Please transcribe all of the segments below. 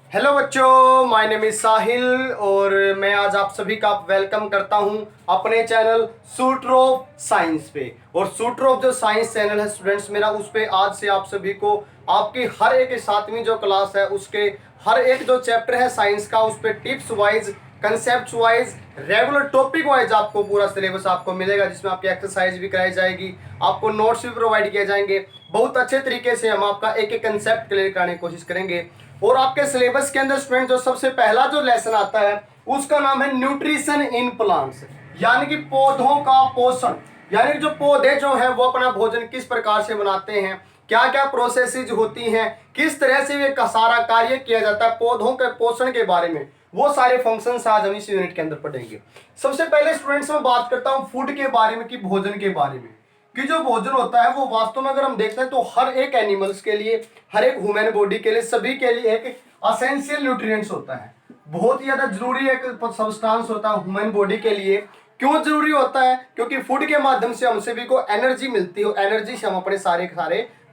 Hello बच्चों, my name is साहिल और मैं आज आप सभी का वेलकम करता हूं अपने चैनल सूट्रोप साइंस पे। और सूट्रोप जो साइंस चैनल है स्टूडेंट्स मेरा, उस पे आज से आप सभी को आपकी हर एक 7वीं जो क्लास है उसके हर एक जो चैप्टर है साइंस का, उस पे tips wise, concept wise, regular topic wise आपको पूरा सिलेबस आपको मिलेगा, जिसमें आपकी एक्सरसाइज भी कराई जाएगी, आपको नोट्स भी प्रोवाइड किए जाएंगे। बहुत अच्छे तरीके से हम आपका एक एक कंसेप्ट क्लियर कराने की कोशिश करेंगे। और आपके सिलेबस के अंदर स्टूडेंट जो सबसे पहला जो लेसन आता है उसका नाम है न्यूट्रिशन इन प्लांट्स, यानी कि पौधों का पोषण। यानी कि जो पौधे जो है वो अपना भोजन किस प्रकार से बनाते हैं, क्या क्या प्रोसेसेज होती हैं, किस तरह से ये सारा कार्य किया जाता है, पौधों के पोषण के बारे में वो सारे फंक्शंस आज हम इस यूनिट के अंदर पढ़ेंगे। सबसे पहले स्टूडेंट्स में बात करता हूँ फूड के बारे में, कि भोजन के बारे में, कि जो भोजन होता है वो वास्तव में अगर हम देखते हैं तो हर एक एनिमल्स के लिए, हर एक ह्यूमन बॉडी के लिए, सभी के लिए एक असेंशियल न्यूट्रिएंट्स होता है। बहुत ही ज्यादा जरूरी एक सब्सटेंस होता है ह्यूमन बॉडी के लिए। क्यों जरूरी होता है? क्योंकि फूड के माध्यम से हम सभी को एनर्जी मिलती है, एनर्जी से हम अपने सारे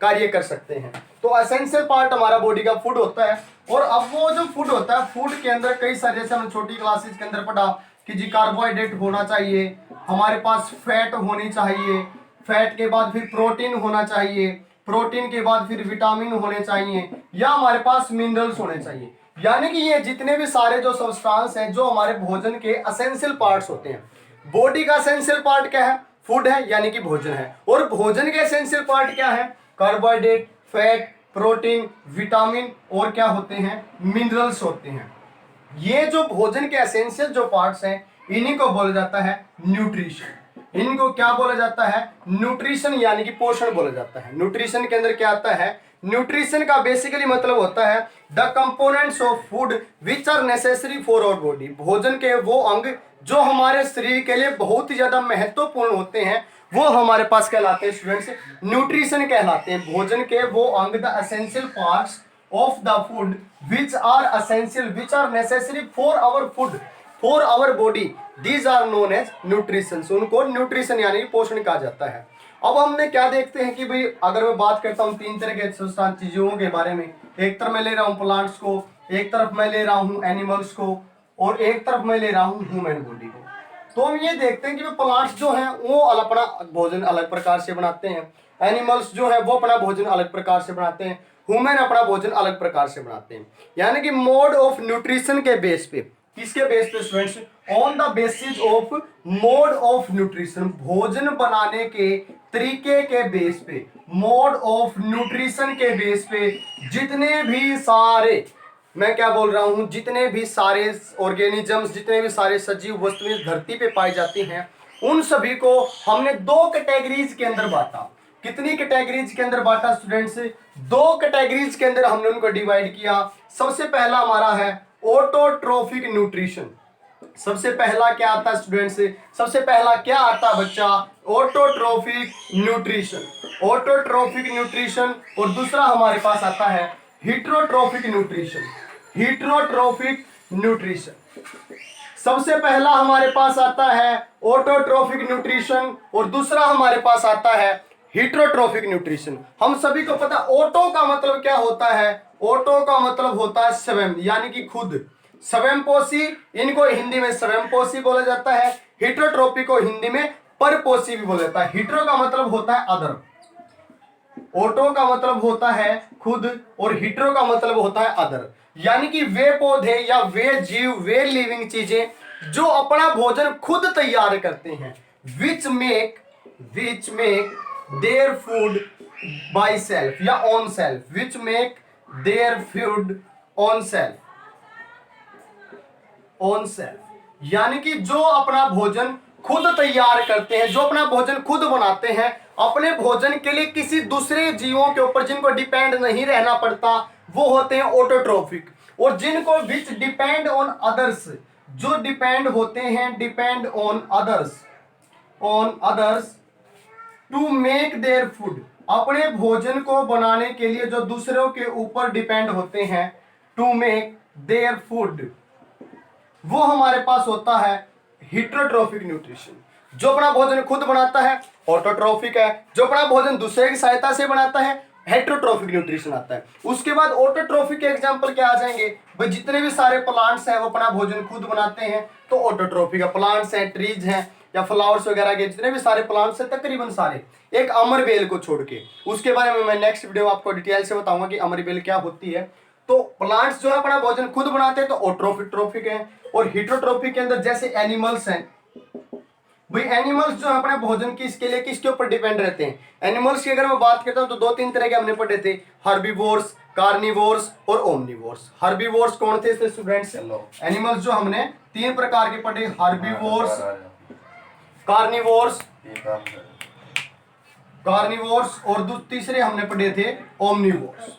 कार्य कर सकते हैं। तो एसेंशियल पार्ट हमारा बॉडी का फूड होता है। और अब वो जो फूड होता है, फूड के अंदर कई सारे, जैसे हमने छोटी क्लासेस के अंदर पढ़ा कि जी कार्बोहाइड्रेट होना चाहिए, हमारे पास फैट होनी चाहिए, फैट के बाद फिर प्रोटीन होना चाहिए, प्रोटीन के बाद फिर विटामिन होने चाहिए, या हमारे पास मिनरल्स होने चाहिए। यानी कि ये जितने भी सारे जो सब्सटेंस हैं जो हमारे भोजन के एसेंशियल पार्ट्स होते हैं। बॉडी का एसेंशियल पार्ट क्या है? फूड है, यानी कि भोजन है। और भोजन के एसेंशियल पार्ट क्या है? कार्बोहाइड्रेट, फैट, प्रोटीन, विटामिन और क्या होते हैं? मिनरल्स होते हैं। ये जो भोजन के एसेंशियल जो पार्ट्स हैं इन्हीं को बोला जाता है न्यूट्रिशन। इनको क्या बोला जाता है? न्यूट्रिशन, यानी कि पोषण बोला जाता है। न्यूट्रिशन के अंदर क्या आता है? न्यूट्रिशन का बेसिकली मतलब होता है the components of food which are necessary for our body. भोजन के वो अंग जो हमारे शरीर के लिए बहुत ही ज्यादा महत्वपूर्ण होते हैं वो हमारे पास कहलाते हैं स्टूडेंट्स न्यूट्रिशन कहलाते हैं। भोजन के वो अंग, the essential parts of the food which are essential, which are necessary for our food, for our body, these are known as nutrition। उनको न्यूट्रिशन यानी पोषण कहा जाता है। अब हमने क्या देखते हैं कि भाई अगर मैं बात करता हूँ 3 तरह के चीजों के बारे में, एक तरफ मैं ले रहा हूँ प्लांट्स को, एक तरफ मैं ले रहा हूँ एनिमल्स को, और एक तरफ मैं ले रहा हूँ ह्यूमन बॉडी को। तो हम ये देखते हैं कि प्लांट्स जो हैं वो अपना भोजन अलग प्रकार से बनाते हैं, एनिमल्स जो है वो अपना भोजन अलग प्रकार से बनाते हैं, ह्यूमन अपना भोजन अलग प्रकार से बनाते हैं। यानी कि मोड ऑफ न्यूट्रिशन के बेस पे, किसके बेस पे students? On the basis of mode of nutrition, भोजन बनाने के तरीके के बेस पे, मोड ऑफ न्यूट्रिशन के बेस पे जितने भी सारे, मैं क्या बोल रहा हूं, जितने भी सारे ऑर्गेनिजम्स, जितने भी सारे सजीव वस्तुएं धरती पे पाई जाती हैं उन सभी को हमने 2 कैटेगरीज के अंदर बांटा। कितनी कैटेगरीज के अंदर बांटा स्टूडेंट्स? 2 कैटेगरीज के अंदर हमने उनको डिवाइड किया। सबसे पहला हमारा है ऑटोट्रोफिक न्यूट्रिशन। सबसे पहला क्या आता है स्टूडेंट्स? सबसे पहला क्या आता है बच्चा? Autotrophic nutrition. Autotrophic nutrition. और दूसरा हमारे पास आता है हीटरोट्रोफिक न्यूट्रिशन। हीटरोट्रोफिक न्यूट्रिशन। सबसे पहला हमारे पास आता है ऑटोट्रोफिक न्यूट्रिशन और दूसरा हमारे पास आता है हीटरोट्रोफिक न्यूट्रिशन। हम सभी को पता, ऑटो का मतलब क्या होता है? ऑटो का मतलब होता है स्वयं, यानी कि खुद, स्वयंपोषी। इनको हिंदी में स्वयंपोषी बोला जाता है। हीटरोट्रोफिक को हिंदी में परपोषी भी बोला जाता है। हीटरो का मतलब होता है अदर, ऑटो का मतलब होता है खुद, और हीटरो का मतलब होता है अदर। यानी कि वे पौधे या वे जीव, वे लिविंग चीजें जो अपना भोजन खुद तैयार करते हैं, which make their food by self या on self, which make their food on self, on self. यानी कि जो अपना भोजन खुद तैयार करते हैं, जो अपना भोजन खुद बनाते हैं, अपने भोजन के लिए किसी दूसरे जीवों के ऊपर जिनको डिपेंड नहीं रहना पड़ता, वो होते हैं ऑटोट्रोफिक। और जिनको विच डिपेंड ऑन अदर्स, जो डिपेंड होते हैं, depend on others to make their food, अपने भोजन को बनाने के लिए जो दूसरों के ऊपर डिपेंड होते हैं, टू मेक देयर फूड, वो हमारे पास होता है हीटरोट्रोफिक न्यूट्रिशन। जो अपना भोजन खुद बनाता है ऑटोट्रोफिक है, जो अपना भोजन दूसरे की सहायता से बनाता है हेट्रोट्रोफिक न्यूट्रिशन आता है। उसके बाद ऑटोट्रोफिक के एग्जांपल क्या आ जाएंगे भाई, जितने भी सारे प्लांट्स हैं वो अपना भोजन खुद बनाते हैं तो ऑटोट्रोफिक है। प्लांट्स हैं, ट्रीज हैं या फ्लावर्स वगैरह के जितने भी सारे प्लांट्स हैं तकरीबन सारे, एक अमरबेल को छोड़ के। उसके बारे में मैं नेक्स्ट वीडियो में आपको डिटेल से बताऊंगा कि अमरबेल क्या होती है। तो प्लांट्स जो है अपना भोजन खुद बनाते हैं तो ऑटोट्रोफिक ट्रोफिक है। और हेट्रोट्रोफिक के अंदर जैसे एनिमल्स हैं भाई, एनिमल्स जो है अपने भोजन किसके लिए किसके ऊपर डिपेंड रहते हैं। एनिमल्स की अगर मैं बात करता हूं तो दो तीन तरह के हमने पढ़े थे, हर्बीवोर्स, कार्निवोर्स और ओमनिवोर्स। हर्बीवोर्स कौन थे स्टूडेंट्स? एनिमल्स जो हमने तीन प्रकार के पढ़े, हर्बीवोर्स, कार्निवोर्स और तीसरे हमने पढ़े थे ओमनिवोर्स।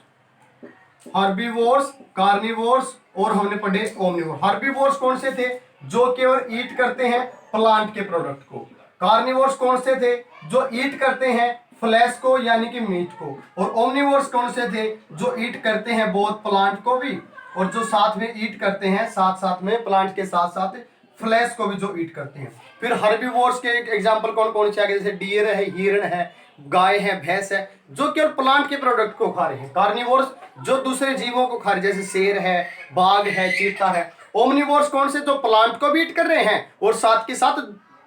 हर्बीवोर्स, कार्निवोर्स और हमने पढ़े ओमनिवोर्स। हर्बीवोर्स कौन से थे? जो केवल ईट करते हैं प्लांट के प्रोडक्ट को। कार्निवोर्स कौन से थे? जो ईट करते हैं फ्लैश को यानी कि मीट को। और ओमनिवोर्स कौन से थे? जो ईट करते हैं बोथ प्लांट को भी और जो साथ में ईट करते हैं, साथ में प्लांट के साथ साथ फ्लैश को भी जो ईट करते हैं। फिर हर्बीवोर्स के एग्जांपल कौन कौन से आ गए? जैसे डियर है, हिरण है, गाय है, भैंस है, जो केवल प्लांट के प्रोडक्ट को खा रहे हैं। कार्निवोर्स जो दूसरे जीवों को खा रहे हैं, जैसे शेर है, बाघ है, चीता है। ओमनिवोर्स कौन से? जो प्लांट को भी ईट कर रहे हैं और साथ के साथ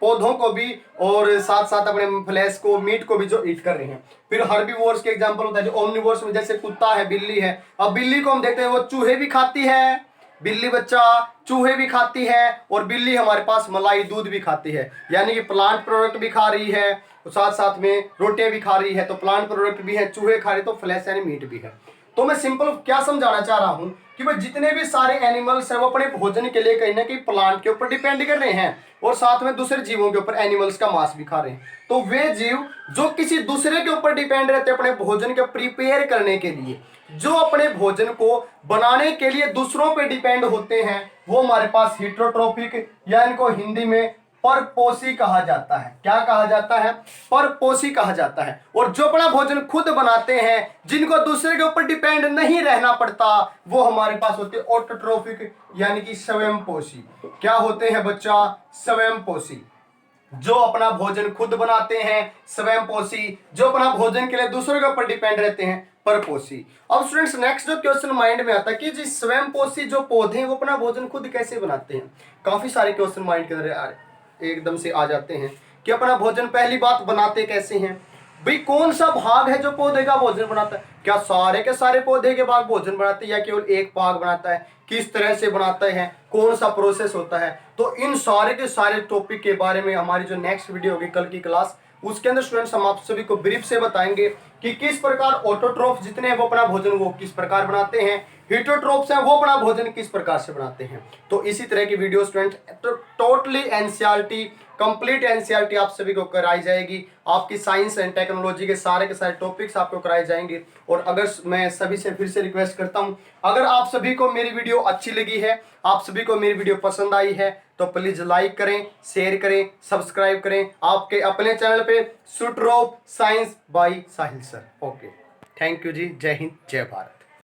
पौधों को भी और साथ साथ अपने फ्लैश को, मीट को भी जो ईट कर रहे हैं। फिर हर्बीवोर्स के एग्जांपल होता है जो ओमनिवोर्स में, जैसे कुत्ता है, बिल्ली है। अब बिल्ली को हम देखते हैं वो चूहे भी खाती है, बिल्ली बच्चा चूहे भी खाती है और बिल्ली हमारे पास मलाई दूध भी खाती है, यानी कि प्लांट प्रोडक्ट भी खा रही है और साथ साथ में रोटियां भी खा रही है। तो प्लांट प्रोडक्ट भी है, चूहे खा रहे तो फ्लैश यानी मीट भी है। तो मैं सिंपल क्या समझाना चाह रहा हूं कि भाई जितने भी सारे एनिमल्स हैं वो अपने भोजन के लिए कहीं ना कहीं प्लांट के ऊपर डिपेंड कर रहे हैं और साथ में दूसरे जीवों के ऊपर एनिमल्स का मांस भी खा रहे हैं। तो वे जीव जो किसी दूसरे के ऊपर डिपेंड रहते हैं अपने भोजन के प्रिपेयर करने के लिए, जो अपने भोजन को बनाने के लिए दूसरों पे डिपेंड होते हैं, वो हमारे पास हेट्रोट्रोफिक या इनको हिंदी में परपोषी कहा जाता है। क्या कहा जाता है? परपोषी कहा जाता है। और जो अपना भोजन खुद बनाते हैं, जिनको दूसरे के ऊपर डिपेंड नहीं रहना पड़ता, वो हमारे पास होते हैं ऑटोट्रोफिक यानी कि स्वयंपोषी। क्या होते हैं बच्चा? स्वयंपोषी। जो अपना भोजन खुद बनाते हैं स्वयंपोषी, जो अपना भोजन के लिए दूसरों के ऊपर डिपेंड रहते हैं परपोषी। अब स्टूडेंट्स नेक्स्ट जो क्वेश्चन माइंड में आता है कि जी स्वयंपोषी जो पौधे हैं वो अपना भोजन खुद कैसे बनाते हैं। काफी सारे क्वेश्चन माइंड के अंदर एकदम से आ जाते हैं कि अपना भोजन पहली बात बनाते कैसे हैं। भाई कौन सा भाग है जो पौधे का भोजन बनाता है? क्या सारे के सारे पौधे के भाग भोजन बनाते हैं या केवल एक भाग बनाता है? किस तरह से बनाता है? कौन सा प्रोसेस होता है? तो इन सारे के सारे टॉपिक के बारे में हमारी जो नेक्स्ट वीडियो होगी कल की क्लास, उसके अंदर स्टूडेंट्स हम आप सभी को ब्रीफ से बताएंगे कि किस प्रकार ऑटोट्रोफ जितने हैं वो अपना भोजन वो किस प्रकार बनाते हैं, हेट्रोट्रोफ्स हैं वो अपना भोजन किस प्रकार से बनाते हैं। तो इसी तरह की video student totally NCERT, complete NCERT आप सभी को कराई जाएगी। आपकी साइंस एंड टेक्नोलॉजी के सारे टॉपिक्स आपको कराए जाएंगे। और अगर मैं सभी से फिर से रिक्वेस्ट करता हूं, अगर आप सभी को मेरी वीडियो अच्छी लगी है, आप सभी को मेरी वीडियो पसंद आई है, तो प्लीज लाइक करें, शेयर करें, सब्सक्राइब करें आपके अपने चैनल पे सूट्रोफ science by Sahil sir. Okay, thank you जी। जय हिंद, जय भारत।